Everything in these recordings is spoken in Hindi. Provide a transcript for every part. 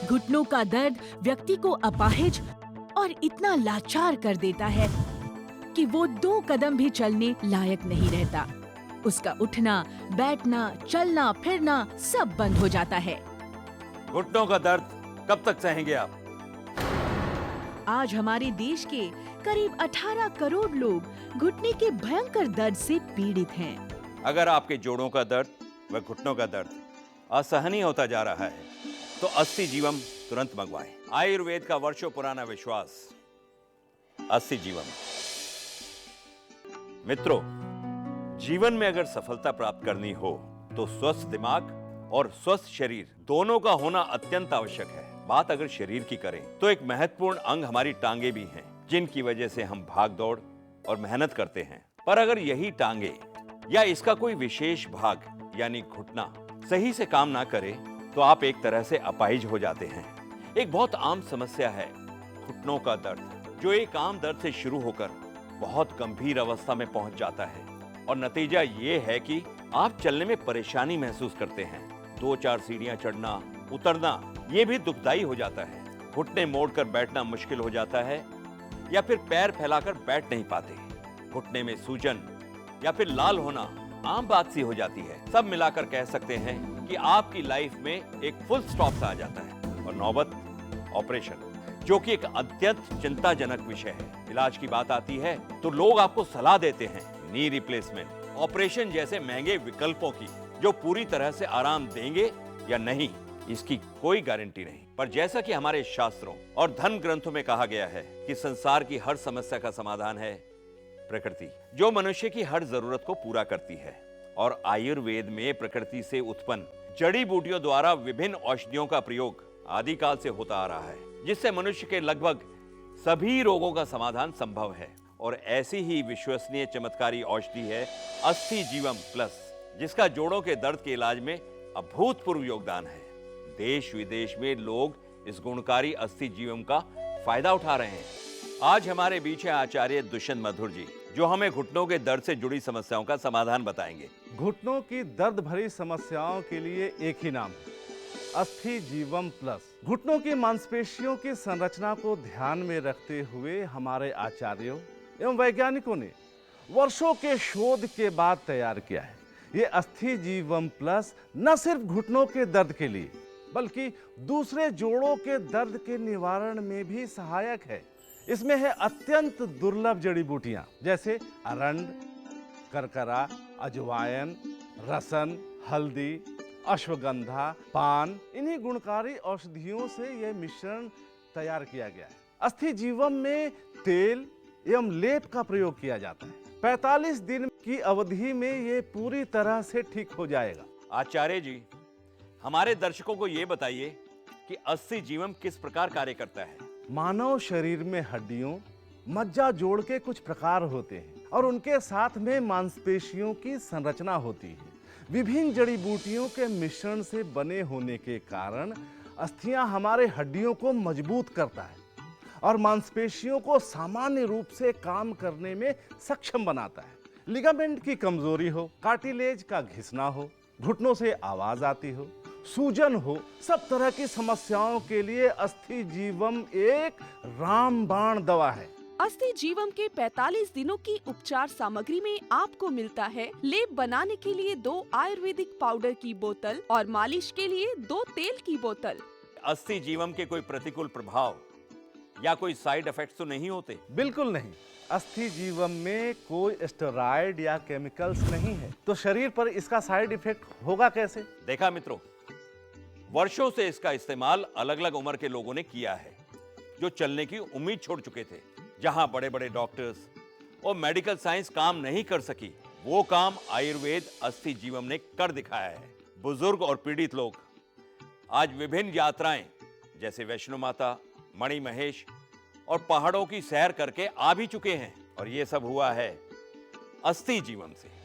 घुटनों का दर्द व्यक्ति को अपाहिज और इतना लाचार कर देता है कि वो 2 कदम भी चलने लायक नहीं रहता। उसका उठना, बैठना, चलना, फिरना सब बंद हो जाता है। घुटनों का दर्द कब तक सहेंगे आप? आज हमारे देश के करीब 18 करोड़ लोग घुटने के भयंकर दर्द से पीड़ित हैं। अगर आपके जोड़ों का दर्द व घुटनों का दर्द असहनीय होता जा रहा है तो अस्सी जीवम तुरंत मंगवाएं। आयुर्वेद का वर्षों पुराना विश्वास, अस्सी जीवम। मित्रों, जीवन में अगर सफलता प्राप्त करनी हो तो स्वस्थ दिमाग और स्वस्थ शरीर दोनों का होना अत्यंत आवश्यक है। बात अगर शरीर की करें तो एक महत्वपूर्ण अंग हमारी टांगे भी हैं, जिनकी वजह से हम भाग दौड़ और मेहनत करते हैं। पर अगर यही टांगे या इसका कोई विशेष भाग यानी घुटना सही से काम ना करे तो आप एक तरह से अपाहिज हो जाते हैं। एक बहुत आम समस्या है घुटनों का दर्द, जो एक आम दर्द से शुरू होकर बहुत गंभीर अवस्था में पहुंच जाता है और नतीजा ये है कि आप चलने में परेशानी महसूस करते हैं। 2-4 सीढ़ियां चढ़ना उतरना ये भी दुखदाई हो जाता है। घुटने मोड़कर बैठना मुश्किल हो जाता है या फिर पैर फैलाकर बैठ नहीं पाते। घुटने में सूजन या फिर लाल होना आम बात सी हो जाती है। सब मिलाकर कह सकते हैं कि आपकी लाइफ में एक फुल स्टॉप सा आ जाता है और नौबत ऑपरेशन, जो कि एक अत्यंत चिंताजनक विषय है। इलाज की बात आती है तो लोग आपको सलाह देते हैं नी रिप्लेसमेंट, ऑपरेशन जैसे महंगे विकल्पों की, जो पूरी तरह से आराम देंगे या नहीं इसकी कोई गारंटी नहीं। पर जैसा कि हमारे शास्त्रों और धर्म ग्रंथों में कहा गया है कि संसार की हर समस्या का समाधान है प्रकृति, जो मनुष्य की हर जरूरत को पूरा करती है। और आयुर्वेद में प्रकृति से उत्पन्न जड़ी बूटियों द्वारा विभिन्न औषधियों का प्रयोग आदिकाल से होता आ रहा है, जिससे मनुष्य के लगभग सभी रोगों का समाधान संभव है। और ऐसी ही विश्वसनीय चमत्कारी औषधि है अस्सी जीवम प्लस, जिसका जोड़ों के दर्द के इलाज में अभूतपूर्व योगदान है। देश विदेश में लोग इस गुणकारी अस्सी जीवम का फायदा उठा रहे हैं। आज हमारे बीच है आचार्य दुष्यंत मधुर जी, जो हमें घुटनों के दर्द से जुड़ी समस्याओं का समाधान बताएंगे। घुटनों की दर्द भरी समस्याओं के लिए एक ही नाम है, अस्थि जीवम प्लस। घुटनों की मांसपेशियों की संरचना को ध्यान में रखते हुए हमारे आचार्यों एवं वैज्ञानिकों ने वर्षों के शोध के बाद तैयार किया है। ये अस्थि जीवम प्लस न सिर्फ घुटनों के दर्द के लिए बल्कि दूसरे जोड़ों के दर्द के निवारण में भी सहायक है। इसमें है अत्यंत दुर्लभ जड़ी बूटियां जैसे अरंड, करकरा, अजवायन, रसन, हल्दी, अश्वगंधा, पान। इन्हीं गुणकारी औषधियों से यह मिश्रण तैयार किया गया है। अस्थि जीवम में तेल एवं लेप का प्रयोग किया जाता है। 45 दिन की अवधि में ये पूरी तरह से ठीक हो जाएगा। आचार्य जी, हमारे दर्शकों को ये बताइए कि अस्सी जीवम किस प्रकार कार्य करता है। मानव शरीर में हड्डियों, मज्जा जोड़ के कुछ प्रकार होते हैं और उनके साथ में मांसपेशियों की संरचना होती है। विभिन्न जड़ी बूटियों के मिश्रण से बने होने के कारण अस्थियां हमारे हड्डियों को मजबूत करता है और मांसपेशियों को सामान्य रूप से काम करने में सक्षम बनाता है। लिगामेंट की कमजोरी हो, कार्टिलेज का घिसना हो, घुटनों से आवाज आती हो, सूजन हो, सब तरह की समस्याओं के लिए अस्थि जीवम एक रामबाण दवा है। अस्थि जीवम के 45 दिनों की उपचार सामग्री में आपको मिलता है लेप बनाने के लिए 2 आयुर्वेदिक पाउडर की बोतल और मालिश के लिए 2 तेल की बोतल। अस्सी जीवम के कोई प्रतिकूल प्रभाव या कोई साइड इफेक्ट्स तो नहीं होते? बिल्कुल नहीं। अस्थि जीवम में कोई स्टेरॉइड या केमिकल्स नहीं है, तो शरीर पर इसका साइड इफेक्ट होगा कैसे? देखा मित्रों, वर्षों से इसका इस्तेमाल अलग अलग उम्र के लोगों ने किया है, जो चलने की उम्मीद छोड़ चुके थे। जहां बड़े बड़े डॉक्टर्स और मेडिकल साइंस काम नहीं कर सकी, वो काम आयुर्वेद अस्थि जीवम ने कर दिखाया है। बुजुर्ग और पीड़ित लोग आज विभिन्न यात्राएं जैसे वैष्णो माता, मणि महेश और पहाड़ों की सैर करके आ भी चुके हैं, और ये सब हुआ है अस्थि जीवम से।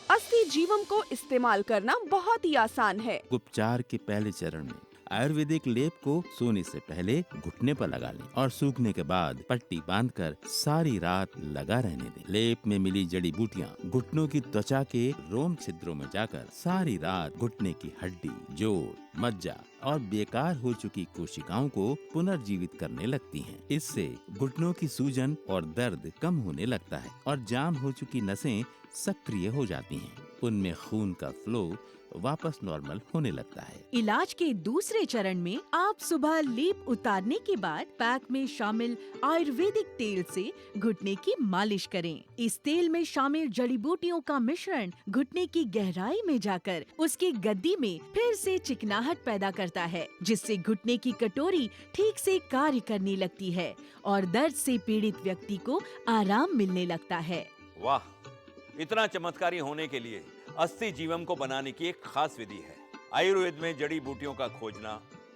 अस्थि जीवम को इस्तेमाल करना बहुत ही आसान है। उपचार के पहले चरण में आयुर्वेदिक लेप को सोने से पहले घुटने पर लगा लें और सूखने के बाद पट्टी बांधकर सारी रात लगा रहने दें। लेप में मिली जड़ी बूटियां घुटनों की त्वचा के रोम छिद्रों में जाकर सारी रात घुटने की हड्डी, जोड़, मज्जा और बेकार हो चुकी कोशिकाओं को पुनर्जीवित करने लगती हैं। इससे घुटनों की सूजन और दर्द कम होने लगता है और जाम हो चुकी नसें सक्रिय हो जाती हैं। उनमें खून का फ्लो वापस नॉर्मल होने लगता है। इलाज के दूसरे चरण में आप सुबह लेप उतारने के बाद पैक में शामिल आयुर्वेदिक तेल से घुटने की मालिश करें। इस तेल में शामिल जड़ी बूटियों का मिश्रण घुटने की गहराई में जाकर उसकी गद्दी में फिर से चिकनाहट पैदा करता है, जिससे घुटने की कटोरी ठीक से कार्य करने लगती है और दर्द से पीड़ित व्यक्ति को आराम मिलने लगता है। वाह, इतना चमत्कारी होने के लिए अस्थि जीवम को बनाने की एक खास विधि है। आयुर्वेद में जड़ी बूटियों का खोजना,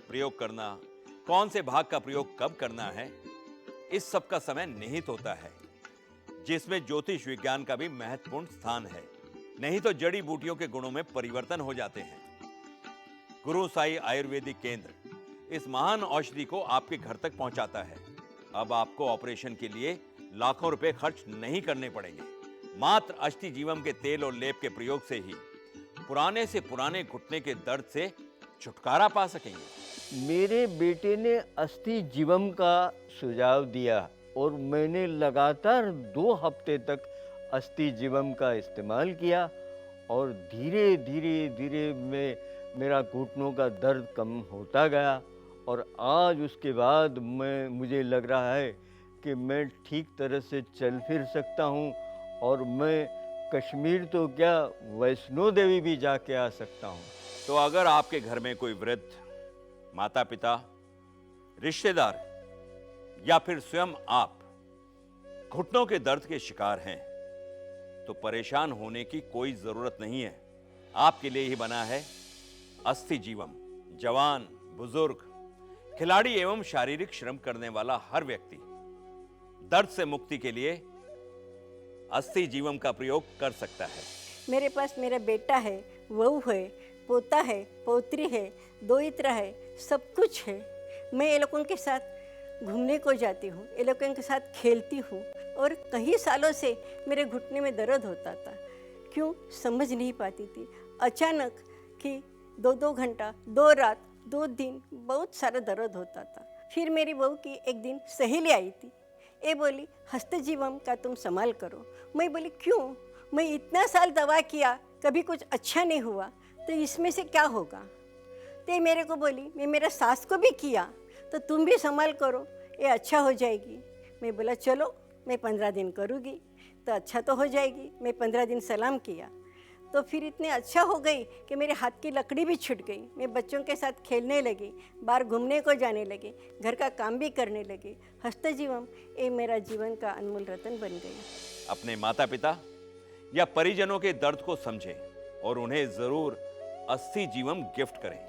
प्रयोग करना, कौन से भाग का प्रयोग कब करना है, इस सब का समय निहित होता है, जिसमें ज्योतिष विज्ञान का भी महत्वपूर्ण स्थान है। नहीं तो जड़ी बूटियों के गुणों में परिवर्तन हो जाते हैं। गुरु साई आयुर्वेदिक केंद्र इस महान औषधि को आपके घर तक पहुंचाता है। अब आपको ऑपरेशन के लिए लाखों रुपए खर्च नहीं करने पड़ेंगे। मात्र अस्थि जीवम के तेल और लेप के प्रयोग से ही पुराने से पुराने घुटने के दर्द से छुटकारा पा सकेंगे। मेरे बेटे ने अस्थि जीवम का सुझाव दिया और मैंने लगातार 2 हफ्ते तक अस्थि जीवम का इस्तेमाल किया और धीरे धीरे मेरा घुटनों का दर्द कम होता गया और आज उसके बाद मुझे लग रहा है कि मैं ठीक तरह से चल फिर सकता हूँ और मैं कश्मीर तो क्या वैष्णो देवी भी जाके आ सकता हूँ। तो अगर आपके घर में कोई वृद्ध, माता पिता, रिश्तेदार या फिर स्वयं आप घुटनों के दर्द के शिकार हैं, तो परेशान होने की कोई जरूरत नहीं है। आपके लिए ही बना है अस्थि जीवम। जवान, बुजुर्ग, खिलाड़ी एवं शारीरिक श्रम करने वाला हर व्यक्ति दर्द से मुक्ति के लिए अस्थि जीवम का प्रयोग कर सकता है। मेरे पास मेरा बेटा है, बहू है, पोता है, पोत्री है, दोहित्रा है, सब कुछ है। मैं ये लोगों के साथ घूमने को जाती हूँ, ये लोगों के साथ खेलती हूँ और कई सालों से मेरे घुटने में दर्द होता था। क्यों समझ नहीं पाती थी। अचानक कि 2-2 घंटा, 2 रात, 2 दिन बहुत सारा दर्द होता था। फिर मेरी बहू की एक दिन सहेली आई थी, ये बोली हस्त जीवम का तुम संभाल करो। मैं बोली क्यों, मैं इतना साल दवा किया कभी कुछ अच्छा नहीं हुआ, तो इसमें से क्या होगा। तो मेरे को बोली मैं मेरा सास को भी किया तो तुम भी संभाल करो, ये अच्छा हो जाएगी। मैं बोला चलो मैं 15 दिन करूँगी तो अच्छा तो हो जाएगी। मैं 15 दिन सलाम किया तो फिर इतने अच्छा हो गई कि मेरे हाथ की लकड़ी भी छूट गई। मैं बच्चों के साथ खेलने लगी, बाहर घूमने को जाने लगी, घर का काम भी करने लगी। हस्त जीवम ये मेरा जीवन का अनमोल रतन बन गई। अपने माता पिता या परिजनों के दर्द को समझें और उन्हें जरूर अस्थि जीवम गिफ्ट करें।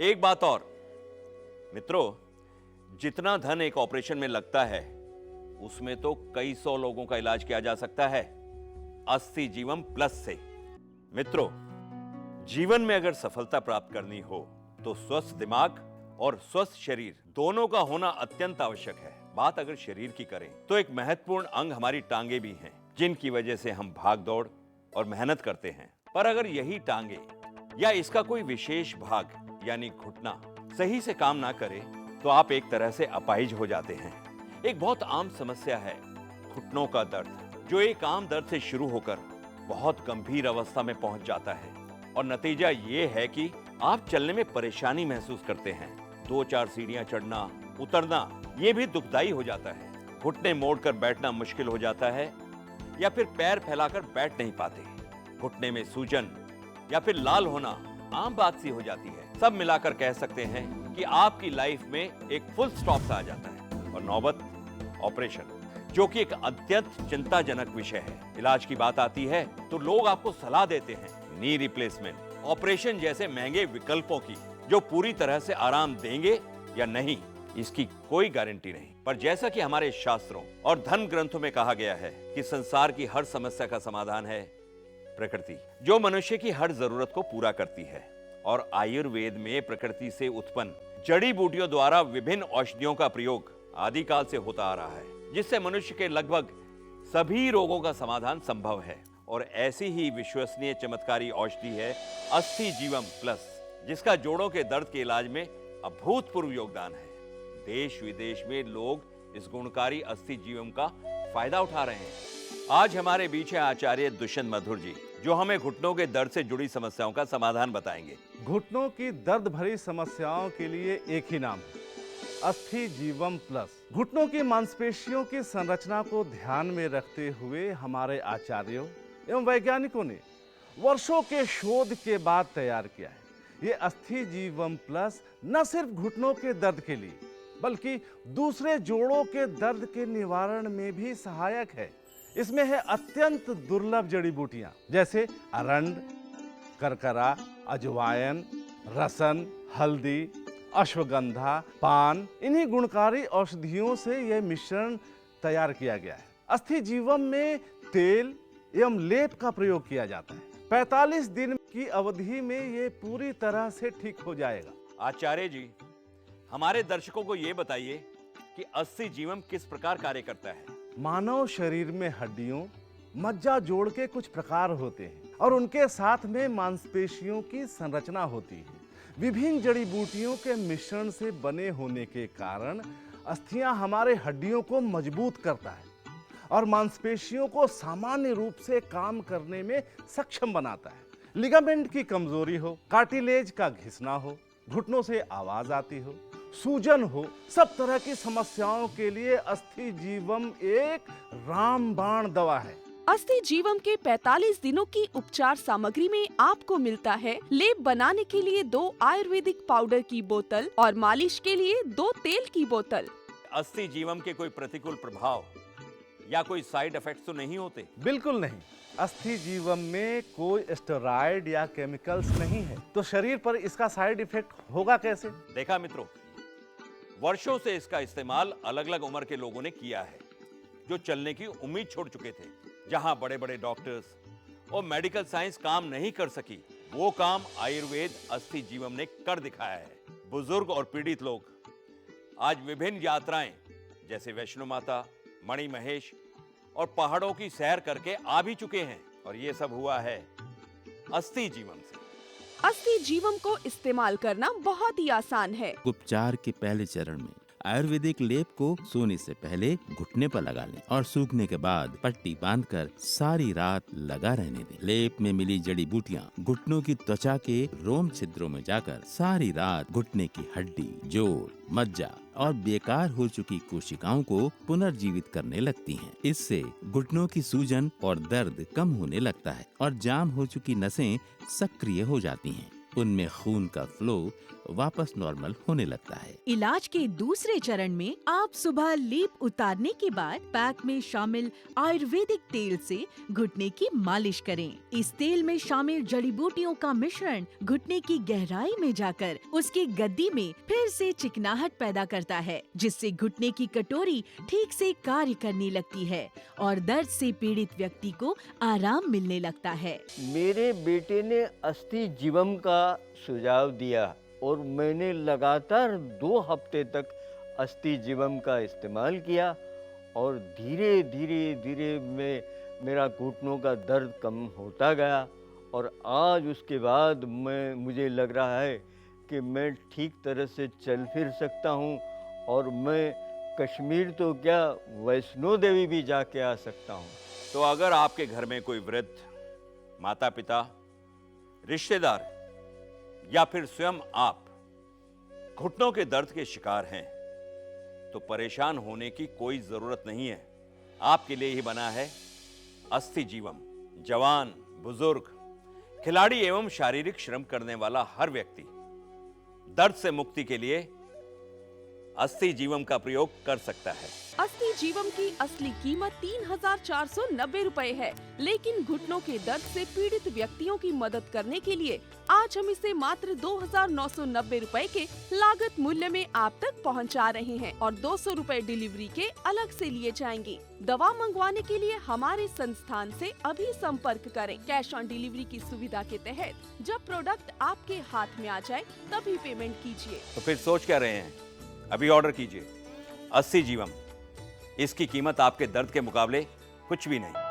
एक बात और मित्रों, जितना धन एक ऑपरेशन में लगता है उसमें तो कई 100 लोगों का इलाज किया जा सकता है अस्थि जीवम प्लस से। मित्रों, जीवन में अगर सफलता प्राप्त करनी हो तो स्वस्थ दिमाग और स्वस्थ शरीर दोनों का होना अत्यंत आवश्यक है। बात अगर शरीर की करें तो एक महत्वपूर्ण अंग हमारी टांगे भी हैं, जिनकी वजह से हम भाग दौड़ और मेहनत करते हैं। पर अगर यही टांगे या इसका कोई विशेष भाग यानी घुटना सही से काम ना करे तो आप एक तरह से अपाहिज हो जाते हैं। एक बहुत आम समस्या है घुटनों का दर्द, जो एक आम दर्द से शुरू होकर बहुत गंभीर अवस्था में पहुंच जाता है और नतीजा ये है कि आप चलने में परेशानी महसूस करते हैं। 2-4 सीढ़ियां चढ़ना उतरना ये भी दुखदाई हो जाता है। घुटने मोड़कर बैठना मुश्किल हो जाता है या फिर पैर फैलाकर बैठ नहीं पाते। घुटने में सूजन या फिर लाल होना आम बात सी हो जाती है। सब मिलाकर कह सकते हैं कि आपकी लाइफ में एक फुल स्टॉप सा आ जाता है और नौबत ऑपरेशन, जो कि एक अत्यंत चिंताजनक विषय है। इलाज की बात आती है तो लोग आपको सलाह देते हैं नी रिप्लेसमेंट, ऑपरेशन जैसे महंगे विकल्पों की, जो पूरी तरह से आराम देंगे या नहीं इसकी कोई गारंटी नहीं। पर जैसा कि हमारे शास्त्रों और धर्म ग्रंथों में कहा गया है कि संसार की हर समस्या का समाधान है प्रकृति, जो मनुष्य की हर जरूरत को पूरा करती है और आयुर्वेद में प्रकृति से उत्पन्न जड़ी बूटियों द्वारा विभिन्न औषधियों का प्रयोग आदिकाल से होता आ रहा है, जिससे मनुष्य के लगभग सभी रोगों का समाधान संभव है। और ऐसी ही विश्वसनीय चमत्कारी औषधि है अस्थि जीवम प्लस, जिसका जोड़ों के दर्द के इलाज में अभूतपूर्व योगदान है। देश विदेश में लोग इस गुणकारी अस्थि जीवम का फायदा उठा रहे हैं। आज हमारे बीच है आचार्य दुष्यंत मधुर जी, जो हमें घुटनों के दर्द से जुड़ी समस्याओं का समाधान बताएंगे। घुटनों की दर्द भरी समस्याओं के लिए एक ही नाम है, अस्थि जीवम प्लस। घुटनों की मांसपेशियों की संरचना को ध्यान में रखते हुए हमारे आचार्यों एवं वैज्ञानिकों ने वर्षों के शोध के बाद तैयार किया है। ये अस्थि जीवम प्लस न सिर्फ घुटनों के दर्द के लिए बल्कि दूसरे जोड़ों के दर्द के निवारण में भी सहायक है। इसमें है अत्यंत दुर्लभ जड़ी बूटियां जैसे अरंड, करकरा, अजवायन, रसन, हल्दी, अश्वगंधा, पान। इन्हीं गुणकारी औषधियों से यह मिश्रण तैयार किया गया है। अस्थि जीवम में तेल एवं लेप का प्रयोग किया जाता है। 45 दिन की अवधि में ये पूरी तरह से ठीक हो जाएगा। आचार्य जी, हमारे दर्शकों को ये बताइए कि अस्थि जीवम किस प्रकार कार्य करता है। मानव शरीर में हड्डियों, मज्जा जोड़ के कुछ प्रकार होते हैं और उनके साथ में मांसपेशियों की संरचना होती है। विभिन्न जड़ी बूटियों के मिश्रण से बने होने के कारण अस्थियां हमारे हड्डियों को मजबूत करता है और मांसपेशियों को सामान्य रूप से काम करने में सक्षम बनाता है। लिगामेंट की कमजोरी हो, कार्टिलेज का घिसना हो, घुटनों से आवाज आती हो, सूजन हो, सब तरह की समस्याओं के लिए अस्थि जीवम एक रामबाण दवा है। अस्थि जीवम के 45 दिनों की उपचार सामग्री में आपको मिलता है लेप बनाने के लिए 2 आयुर्वेदिक पाउडर की बोतल और मालिश के लिए 2 तेल की बोतल। अस्थि जीवम के कोई प्रतिकूल प्रभाव या कोई साइड इफेक्ट्स तो नहीं होते? बिल्कुल नहीं। अस्थि जीवम में कोई स्टेरॉइड या केमिकल्स नहीं है, तो शरीर पर इसका साइड इफेक्ट होगा कैसे? देखा मित्रों, वर्षों से इसका इस्तेमाल अलग अलग उम्र के लोगों ने किया है, जो चलने की उम्मीद छोड़ चुके थे। जहां बड़े बड़े डॉक्टर्स और मेडिकल साइंस काम नहीं कर सकी, वो काम आयुर्वेद अस्थि जीवम ने कर दिखाया है। बुजुर्ग और पीड़ित लोग आज विभिन्न यात्राएं जैसे वैष्णो माता, मणि महेश और पहाड़ों की सैर करके आ भी चुके हैं, और ये सब हुआ है अस्थि जीवम से। अस्थि जीवम को इस्तेमाल करना बहुत ही आसान है। उपचार के पहले चरण में आयुर्वेदिक लेप को सोने से पहले घुटने पर लगा लें और सूखने के बाद पट्टी बांधकर सारी रात लगा रहने दें। लेप में मिली जड़ी बूटियां घुटनों की त्वचा के रोम छिद्रों में जाकर सारी रात घुटने की हड्डी, जोड़, मज्जा और बेकार हो चुकी कोशिकाओं को पुनर्जीवित करने लगती हैं। इससे घुटनों की सूजन और दर्द कम होने लगता है और जाम हो चुकी नसें सक्रिय हो जाती हैं। उनमें खून का फ्लो वापस नॉर्मल होने लगता है। इलाज के दूसरे चरण में आप सुबह लेप उतारने के बाद पैक में शामिल आयुर्वेदिक तेल से घुटने की मालिश करें। इस तेल में शामिल जड़ी बूटियों का मिश्रण घुटने की गहराई में जाकर उसकी गद्दी में फिर से चिकनाहट पैदा करता है, जिससे घुटने की कटोरी ठीक से कार्य करने लगती है और दर्द से पीड़ित व्यक्ति को आराम मिलने लगता है। मेरे बेटे ने अस्थि जीवम का सुझाव दिया और मैंने लगातार 2 हफ्ते तक अस्थि जीवम का इस्तेमाल किया और धीरे धीरे मेरा घुटनों का दर्द कम होता गया और आज उसके बाद मुझे लग रहा है कि मैं ठीक तरह से चल फिर सकता हूँ और मैं कश्मीर तो क्या वैष्णो देवी भी जाके आ सकता हूँ। तो अगर आपके घर में कोई वृद्ध, माता पिता, रिश्तेदार या फिर स्वयं आप घुटनों के दर्द के शिकार हैं, तो परेशान होने की कोई जरूरत नहीं है। आपके लिए ही बना है अस्थि जीवम। जवान, बुजुर्ग, खिलाड़ी एवं शारीरिक श्रम करने वाला हर व्यक्ति दर्द से मुक्ति के लिए अस्थि जीवम का प्रयोग कर सकता है। अस्थि जीवम की असली कीमत 3,490 रुपए है, लेकिन घुटनों के दर्द से पीड़ित व्यक्तियों की मदद करने के लिए आज हम इसे मात्र 2,990 रुपए के लागत मूल्य में आप तक पहुंचा रहे हैं और 200 रुपए डिलीवरी के अलग से लिए जाएंगे। दवा मंगवाने के लिए हमारे संस्थान से अभी संपर्क करें। कैश ऑन डिलीवरी की सुविधा के तहत जब प्रोडक्ट आपके हाथ में आ जाए तभी पेमेंट कीजिए। तो फिर सोच क्या रहे हैं, अभी ऑर्डर कीजिए। 80 जीवम, इसकी कीमत आपके दर्द के मुकाबले कुछ भी नहीं।